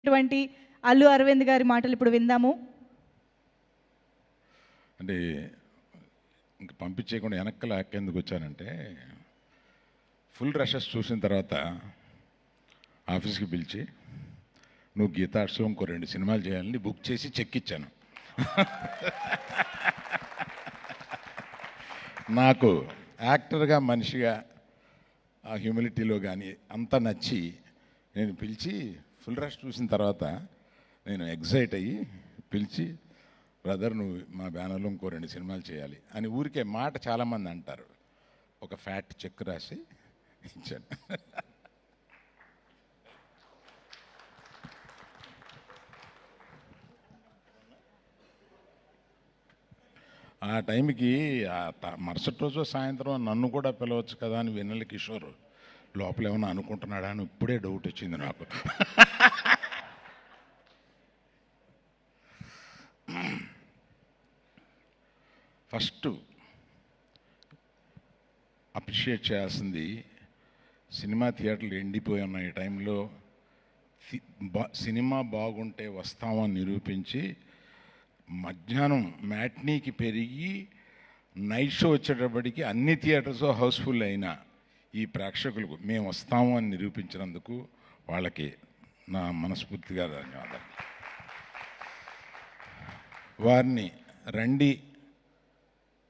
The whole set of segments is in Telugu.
ఇటువంటి అల్లు అరవింద్ గారి మాటలు ఇప్పుడు విందాము. అంటే ఇంక పంపించేయకుండా వెనక్కల ఎందుకు వచ్చానంటే, ఫుల్ రషెస్ చూసిన తర్వాత ఆఫీస్కి పిలిచి, నువ్వు గీతార్ట్స్లో ఇంకో 2 సినిమాలు చేయాలని బుక్ చేసి చెక్ ఇచ్చాను. నాకు యాక్టర్గా మనిషిగా ఆ హ్యూమిలిటీలో కానీ అంతా నచ్చి నేను పిలిచి ఫుల్ రష్ చూసిన తర్వాత నేను ఎగ్జైట్ అయ్యి పిలిచి, బ్రదర్ నువ్వు మా బ్యానర్లో ఇంకో 2 సినిమాలు చేయాలి అని ఊరికే మాట చాలామంది అంటారు. ఒక ఫ్యాట్ చెక్ రాసి ఇచ్చాను. ఆ టైంకి మరుసటి రోజు సాయంత్రం నన్ను కూడా పిలవచ్చు కదా అని వెన్నెల కిషోర్ లోపల ఏమన్నా అనుకుంటున్నాడా అని ఇప్పుడే డౌట్ వచ్చింది నాకు. ఫస్ట్ అప్రిషియేట్ చేయాల్సింది, సినిమా థియేటర్లు ఎండిపోయి ఉన్న ఈ టైంలో సినిమా బాగుంటే వస్తామని నిరూపించి మధ్యాహ్నం మ్యాట్నీకి పెరిగి నైట్ షో వచ్చేటప్పటికి అన్ని థియేటర్స్ హౌస్ఫుల్ అయినా ఈ ప్రేక్షకులకు మేము వస్తాము అని నిరూపించినందుకు వాళ్ళకి నా మనస్ఫూర్తిగా ధన్యవాదాలు. వారిని రండి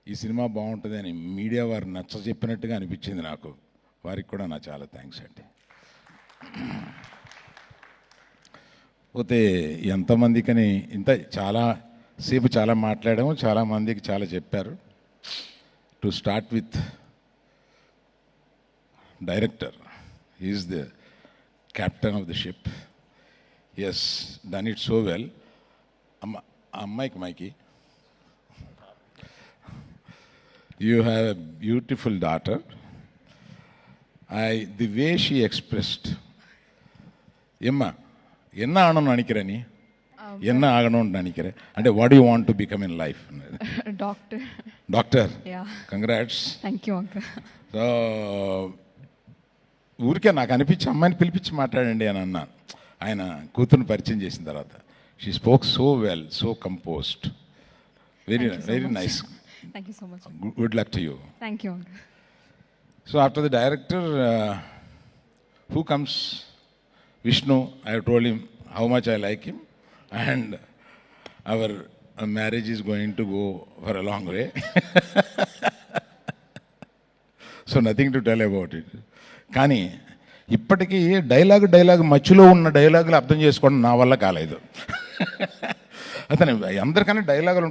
ఈ సినిమా బాగుంటుంది అని మీడియా వారు నచ్చ చెప్పినట్టుగా అనిపించింది నాకు. వారికి కూడా నా చాలా థ్యాంక్స్ అండి. పోతే ఎంతమందికని ఇంత చాలా సేపు చాలా మాట్లాడాము, చాలామందికి చాలా చెప్పారు. To start with director, is the captain of the ship. Yes, done it so well. అమ్మాయికి మైకి, you have a beautiful daughter. The way she expressed, Emma, enna aanonu nanikira nee, enna aganonu nanikira ante what do you want to become in life? Doctor. Yeah, Congrats. thank you uncle. So ఊరికే నాకు అనిపించి అమ్మాయిని పిలిపించి మాట్లాడండి అని అన్నాను. ఆయన కూతురుని పరిచయం చేసిన తర్వాత she spoke so well, so composed, very nice. Thank you so much. Good luck to you. Thank you uncle. So after the director, who comes? Vishnu. I have told him how much I like him, and our marriage is going to go for a long way. So nothing to tell about it. కానీ ఇప్పటికీ డైలాగ్ మధ్యలో ఉన్న డైలాగులు అర్థం చేసుకోవడం నా వల్ల కాలేదు. అతను అందరికన్నా డైలాగులు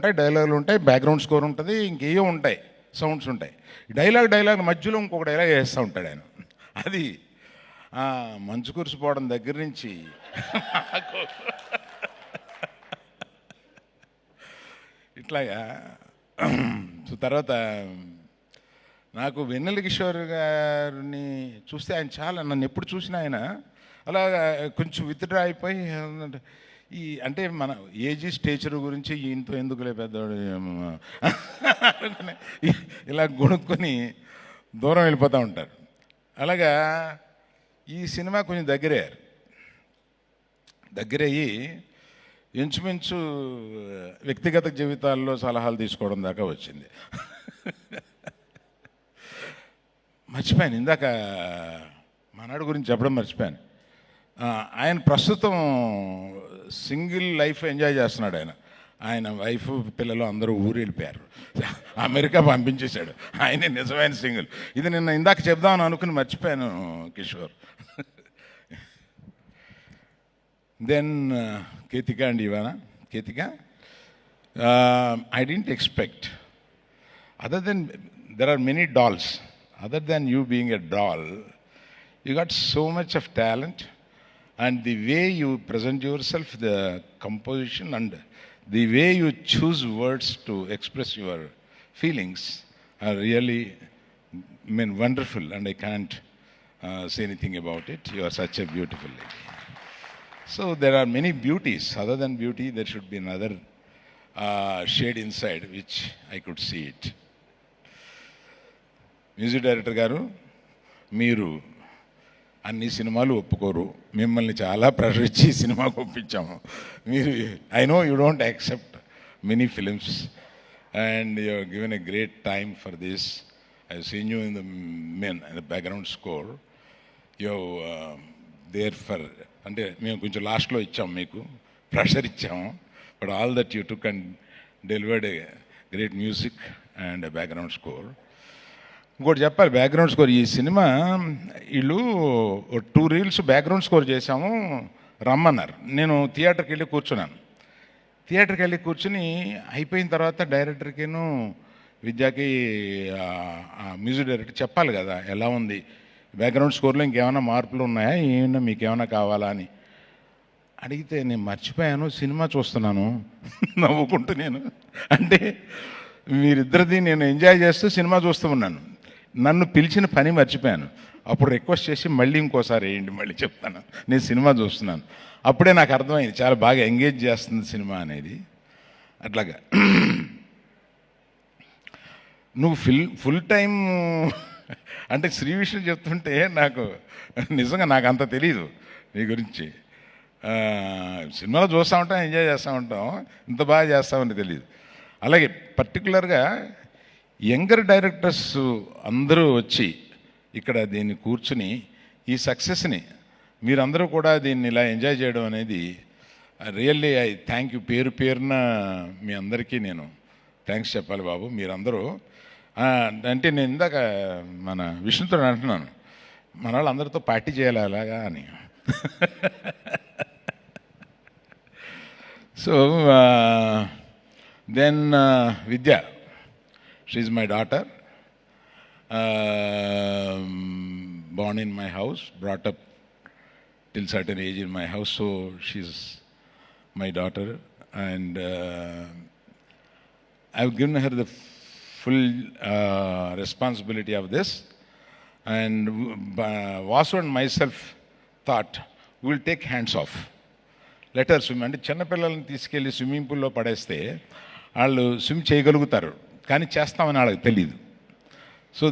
ఉంటాయి, బ్యాక్గ్రౌండ్ స్కోర్ ఉంటుంది, ఇంకేయో ఉంటాయి, సౌండ్స్ ఉంటాయి. డైలాగ్ మధ్యలో ఇంకొక డైలాగ్ వేస్తూ ఉంటాడు ఆయన. అది మంచు కురిసిపోవడం దగ్గర నుంచి ఇట్లాగా. తర్వాత నాకు వెన్నెల కిషోర్ గారిని చూస్తే ఆయన చాలా, నన్ను ఎప్పుడు చూసినా ఆయన అలా కొంచెం విత్డ్రా అయిపోయి అంటే మన ఏజ్ స్టేచర్ గురించి ఇంతో ఎందుకులే పెద్దవాడు ఇలా గొనుక్కొని దూరం వెళ్ళిపోతూ ఉంటారు. అలాగా ఈ సినిమా కొంచెం దగ్గరయ్యి ఇంచుమించు వ్యక్తిగత జీవితాల్లో సలహాలు తీసుకోవడం దాకా వచ్చింది. మర్చిపోయాను, ఇందాక మనవాడి గురించి చెప్పడం మర్చిపోయాను. ఆయన ప్రస్తుతం సింగిల్ లైఫ్ ఎంజాయ్ చేస్తున్నాడు. ఆయన వైఫ్ పిల్లలు అందరూ ఊరు వెళ్ళిపోయారు, అమెరికా పంపించేశాడు. ఆయనే నిజమైన సింగిల్. ఇది నిన్న ఇందాక చెప్దామని అనుకుని మర్చిపోయాను కిషోర్. దెన్ కేతిక అండి, Ivana Ketika, I didn't expect, other than there are many dolls, other than you being a doll, you got so much of talent, and the way you present yourself, the composition and the way you choose words to express your feelings are really, wonderful, and I can't say anything about it. You are such a beautiful lady. So there are many beauties. Other than beauty, there should be another shade inside which I could see it. Music director గారు, మీరు అన్ని సినిమాలు ఒప్పుకోరు. మిమ్మల్ని చాలా ప్రెషర్ ఇచ్చి ఈ సినిమాకు ఒప్పించాము. మీరు I know you don't accept many films and you given a great time for this. I seen you in the background score. You there for అంటే మేము కొంచెం లాస్ట్లో ఇచ్చాము, మీకు ప్రెషర్ ఇచ్చాము. But all that you took and delivered a great music and background score. ఇంకోటి చెప్పాలి, బ్యాక్గ్రౌండ్ స్కోర్ ఈ సినిమా వీళ్ళు 2 రీల్స్ బ్యాక్గ్రౌండ్ స్కోర్ చేశాము, రమ్మన్నారు. నేను థియేటర్కి వెళ్ళి కూర్చున్నాను. థియేటర్కి వెళ్ళి కూర్చుని అయిపోయిన తర్వాత డైరెక్టర్కిను విద్యాకి మ్యూజిక్ డైరెక్టర్ చెప్పాలి కదా ఎలా ఉంది బ్యాక్గ్రౌండ్ స్కోర్లో, ఇంకేమైనా మార్పులు ఉన్నాయా, ఏమైనా మీకు ఏమైనా కావాలా అని అడిగితే నేను మర్చిపోయాను, సినిమా చూస్తున్నాను నవ్వుకుంటూ. నేను అంటే మీరిద్దరిది నేను ఎంజాయ్ చేస్తూ సినిమా చూస్తూ ఉన్నాను, నన్ను పిలిచిన పని మర్చిపోయాను. అప్పుడు రిక్వెస్ట్ చేసి మళ్ళీ ఇంకోసారి వేయండి, మళ్ళీ చెప్తాను, నేను సినిమా చూస్తున్నాను. అప్పుడే నాకు అర్థమైంది చాలా బాగా ఎంగేజ్ చేస్తుంది సినిమా అనేది. అట్లాగా నువ్వు ఫుల్ టైం అంటే శ్రీ విషయం చెప్తుంటే నాకు నిజంగా నాకు అంత తెలీదు నీ గురించి. సినిమాలో చూస్తూ ఉంటాం, ఎంజాయ్ చేస్తూ ఉంటాం, ఇంత బాగా చేస్తామని తెలియదు. అలాగే పర్టికులర్గా యంగర్ డైరెక్టర్స్ అందరూ వచ్చి ఇక్కడ దీన్ని కూర్చుని ఈ సక్సెస్ని మీరందరూ కూడా దీన్ని ఇలా ఎంజాయ్ చేయడం అనేది రియల్లీ ఐ థ్యాంక్ యూ. పేరు పేరున మీ అందరికీ నేను థ్యాంక్స్ చెప్పాలి బాబు. మీరందరూ అంటే నేను ఇందాక మన విష్ణుతో అంటున్నాను, మన వాళ్ళు అందరితో పార్టీ చేయాలి అలాగా అని. So then Vidya, she is my daughter, born in my house, brought up till certain age in my house, so she's my daughter, and I've given her the full responsibility of this. And Vasu and myself thought we'll take hands off, let her swim. అంటే చిన్నపిల్లల్ని తీసుకెళ్ళి స్విమ్మింగ్ పూల్లో పడేస్తే వాళ్ళు స్విమ్ చేయగలుగుతారు, కానీ చేస్తామని వాళ్ళకి తెలియదు. So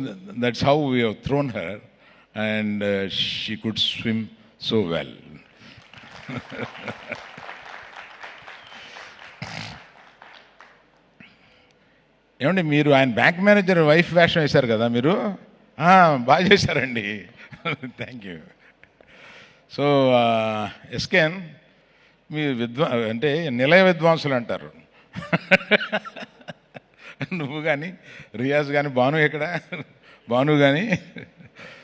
that's how we have thrown her, and she could swim so well. ఏమండి మీరు ఆయన బ్యాంక్ మేనేజర్ వైఫ్ వేషం వేశారు కదా మీరు, బాగా చేశారండి. Thank you. సో ఎస్కేన్ మీ అంటే నిలయ విద్వాంసులు అంటారు. నువ్వు కానీ రియాజ్ కానీ భాను ఎక్కడ భాను కానీ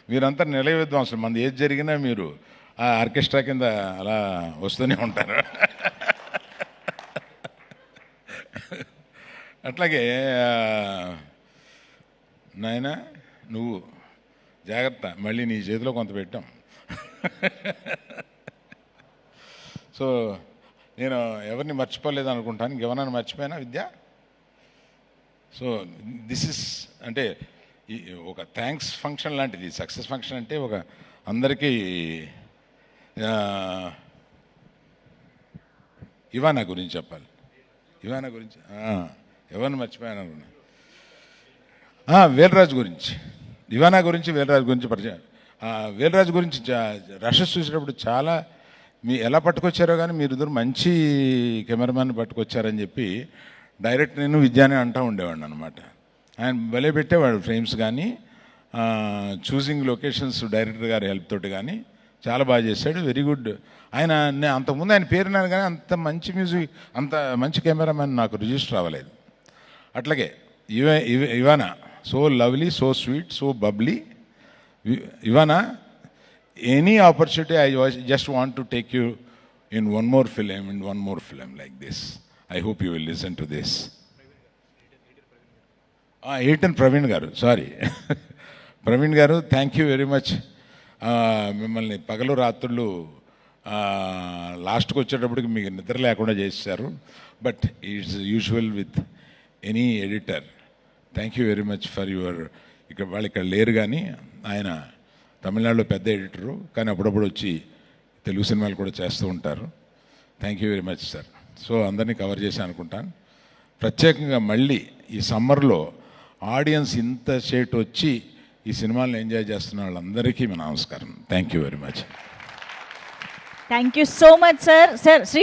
మీరంతా నిలయ విద్వాంసులు. మనది ఏది జరిగినా మీరు ఆ ఆర్కెస్ట్రా కింద అలా వస్తూనే ఉంటారు. అట్లాగే నాయన నువ్వు జాగ్రత్త, మళ్ళీ నీ చేతిలో కొంత పెట్టాం. సో నేను ఎవరిని మర్చిపోలేదు అనుకుంటాను. ఇంకెవరైనా మర్చిపోయినా విద్య? సో దిస్ ఇస్ అంటే ఒక థ్యాంక్స్ ఫంక్షన్ లాంటిది. సక్సెస్ ఫంక్షన్ అంటే ఒక అందరికీ. ఇవానా గురించి చెప్పాలి. ఇవానా గురించి ఎవరిని మర్చిపోయాను అనుకున్నా. వేలరాజు గురించి, ఇవానా గురించి, వేలరాజు గురించి పరిచయం. వేలరాజు గురించి రషెస్ చూసేటప్పుడు చాలా ఎలా పట్టుకొచ్చారో కానీ మీరిద్దరు మంచి కెమెరామ్యాన్ పట్టుకొచ్చారని చెప్పి డైరెక్ట్ నేను విద్యానే అంటూ ఉండేవాడిని అనమాట. ఆయన భలే పెట్టేవాడు ఫ్రేమ్స్ కానీ, చూసింగ్ లొకేషన్స్ డైరెక్టర్ గారి హెల్ప్ తోటి కానీ చాలా బాగా చేశాడు. Very good. ఆయన అంతకుముందు ఆయన పేరున్నాను కానీ అంత మంచి మ్యూజిక్, అంత మంచి కెమెరామ్యాన్ నాకు రిజిస్టర్ అవ్వలేదు. అట్లాగే Ivana so lovely, so sweet, so bubbly. Ivana any opportunity I just want to take you in one more film like this. I hope you will listen to this. Aitan Praveen garu, sorry. Praveen garu, thank you very much. మిమ్మల్ని పగలు రాత్రులు లాస్ట్కి వచ్చేటప్పటికి మీకు నిద్ర లేకుండా చేశారు. But it's usual with any editor. Thank you very much for your. వాళ్ళు ఇక్కడ లేరు కానీ ఆయన తమిళనాడులో పెద్ద ఎడిటరు, కానీ అప్పుడప్పుడు వచ్చి తెలుగు సినిమాలు కూడా చేస్తూ ఉంటారు. Thank you very much sir. So అందరినీ కవర్ చేసి అనుకుంటాను. ప్రత్యేకంగా మళ్ళీ ఈ సమ్మర్లో ఆడియన్స్ ఇంత సేటు వచ్చి ఈ సినిమాలను ఎంజాయ్ చేస్తున్న వాళ్ళందరికీ మా నమస్కారం. Thank you very much. Thank you so much sir. Sir